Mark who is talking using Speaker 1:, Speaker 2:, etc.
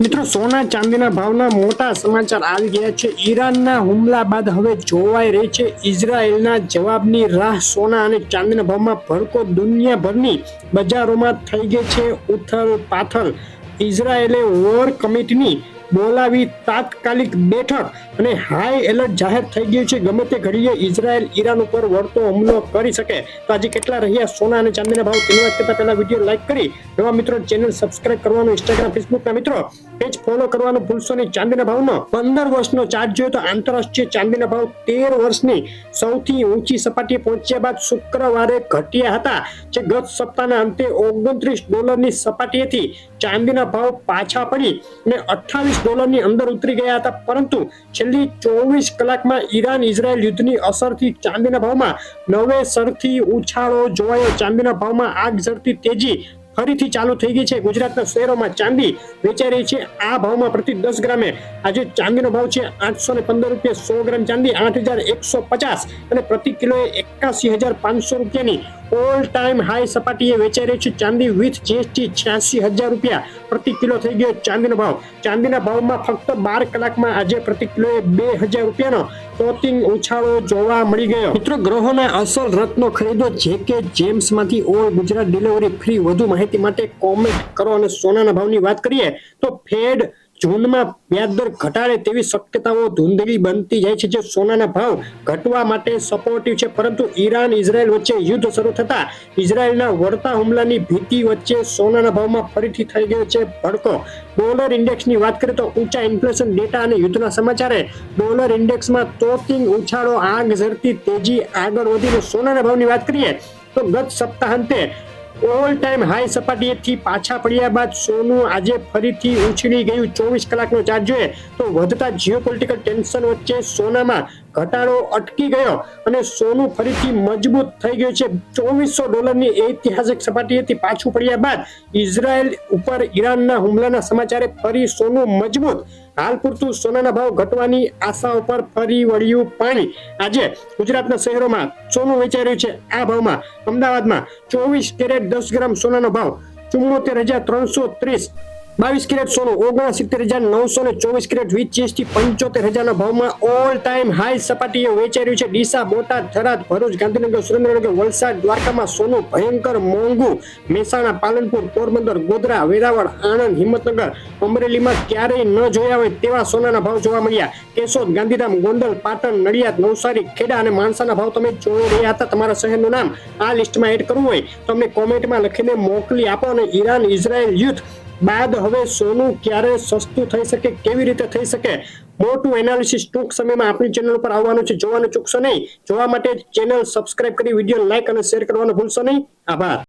Speaker 1: મિત્રો સોના ચાંદીના ભાવના મોટા સમાચાર આવી ગયા છે। ઈરાનના હુમલા બાદ હવે જોવાઈ રહી છે ઇઝરાયેલના જવાબની રાહ। સોના અને ચાંદીના ભાવમાં ભડકો દુનિયાભરની બજારોમાં થઈ ગઈ છે ઉથલ પાથલ। ઇઝરાયેલે વોર કમિટીની બોલાવી તાત્કાલિક બેઠક અને હાઈ એલર્ટ જાહેર થઈ ગયું છે। ગમે તે ઘડીએ ઇઝરાયેલ ઈરાન ઉપર વળતો હુમલો કરી શકે। તો આજે કેટલા રહ્યા સોના અને ચાંદીના ભાવ તેની વાત કરતા પહેલા વિડીયો લાઈક કરી નવા મિત્રો ચેનલ સબસ્ક્રાઇબ કરવાનું, ઇન્સ્ટાગ્રામ ફેસબુકના મિત્રો પેજ ફોલો કરવાનું ભૂલશો નહીં। ચાંદીના ભાવનો 15 વર્ષનો ચાર્ટ જોઈએ તો આંતરરાષ્ટ્રીય ચાંદીના ભાવ 13 વર્ષની સૌથી ઊંચી સપાટીએ પહોંચ્યા બાદ શુક્રવારે ઘટ્યા હતા, જે ગત સપ્તાહના અંતે $29 સપાટીએથી ચાંદીના ભાવ પાછા પડી અને $28 અંદર ઉતરી ગયા હતા। પરંતુ છેલ્લી 24 કલાકમાં ઈરાન ઇઝરાયલ યુદ્ધની અસરથી ચાંદીના ભાવમાં નવેસરથી ઉછાળો જોવાયો। ચાંદીના ભાવમાં આગ ઝરતી તેજી ફરીથી ચાલુ થઈ ગઈ છે। ગુજરાતના શહેરોમાં ચાંદી વેચાઈ રહી છે। આ ભાવમાં પ્રતિ 10 ગ્રામે આજે ચાંદીનો ભાવ છે ₹815, 100 ગ્રામ ચાંદી 8150 અને પ્રતિ કિલોએ 81500 ઓલ ટાઈમ હાઈ સપાટીએ વેચાઈ રહી છે। ચાંદી વિથ જીએસટી ₹86000 પ્રતિ કિલો થઈ ગયો ચાંદીનો ભાવ। ચાંદીના ભાવમાં ફક્ત 12 કલાકમાં આજે પ્રતિ કિલોએ ₹2000 ટોચિંગ ઉછાળો જોવા મળી ગયો। મિત્રો, ગ્રહોના અસલ રત્નો ખરીદો જેકે જેમ્સમાંથી ઓલ ગુજરાત ડિલિવરી ફ્રી। વધુ માહિતી માટે કોમેન્ટ કરો। અને સોનાના ભાવની વાત કરીએ તો ફેડ જૂનમાં વ્યાજદર ઘટાડે તેવી શક્યતાઓ ધૂંધળી બનતી જાય છે, જે સોનાના ભાવ ઘટવા માટે સપોર્ટિવ છે। પરંતુ ઈરાન ઇઝરાયલ વચ્ચે યુદ્ધ શરૂ થતા ઇઝરાયલના વળતા હુમલાની ભીતિ વચ્ચે સોનાના ભાવમાં ફરીથી થઈ ગયો છે ભડકો। ડોલર ઇન્ડેક્સની વાત કરીએ તો ઊંચા ઇન્ફ્લેશન ડેટા અને યુદ્ધના સમાચારે ડોલર ઇન્ડેક્સમાં તોતિંગ ઉછાળો, આગ ઝરતી તેજી આગળ વધીને સોનાના ભાવની વાત કરીએ તો ગત સપ્તાહાંતે ઓલ ટાઈમ હાઈ સપાટીએથી પાછા પડ્યા બાદ સોનું આજે ફરીથી ઉછળી ગયું। 24 કલાકનો ચાર્ટ જોઈએ તો વધતા જીઓપોલિટિકલ ટેન્શન વચ્ચે સોનામાં ઘટાડો અટકી ગયો અને સોનું ફરીથી મજબૂત થઈ ગયું છે। $2400ની ઐતિહાસિક સપાટીએથી પાછું પડ્યા બાદ ઇઝરાયલ ઉપર ઈરાનના હુમલાના સમાચારે ફરી સોનું મજબૂત। હાલ પૂરતું સોનાના ભાવ ઘટવાની આશાઓ પર ફરી વળ્યું પાણી। આજે ગુજરાતના શહેરોમાં સોનું વેચાઈ રહ્યું છે આ ભાવમાં। અમદાવાદમાં 24 કેરેટ 10 ગ્રામ સોનાનો ભાવ 74330, 22 કેરેટ સોનું 69900 અને 24 કેરેટ વિથ જીએસટી 75000 ભાવમાં ઓલ ટાઈમ હાઈ સપાટીએ વેચાઈ રહ્યું છે। ડીસા, બોટાદ, થરાદ, ભરૂચ, ગાંધીનગર, સુરેન્દ્રનગર, વલસાડ, દ્વારકામાં સોનું ભયંકર મોંઘું। મહેસાણા, પાલનપુર, પોરબંદર, ગોધરા, વેરાવળ, આણંદ, હિંમતનગર, અમરેલીમાં ક્યારેય ન જોયા હોય તેવા સોનાના ભાવ જોવા મળ્યા। કેશોદ, ગાંધીધામ, ગોંડલ, પાટણ, નડિયાદ, નવસારી, ખેડા અને માણસાના ભાવ તમે જોઈ રહ્યા હતા। તમારા શહેરનું નામ આ લિસ્ટમાં એડ કરવું હોય તો અમને કોમેન્ટમાં લખીને મોકલી આપો। અને ઈરાન ઇઝરાયલ યુદ્ધ બાદ હવે સોનું ક્યારે સસ્તું થઈ શકે, કેવી રીતે થઈ શકે, મોટું એનાલિસિસ ટૂંક સમયમાં આપણી ચેનલ પર આવવાનું છે, જોવાનું ચૂકશો નહીં। જોવા માટે ચેનલ સબસ્ક્રાઇબ કરી વિડીયો લાઈક અને શેર કરવાનું ભૂલશો નહીં। આભાર।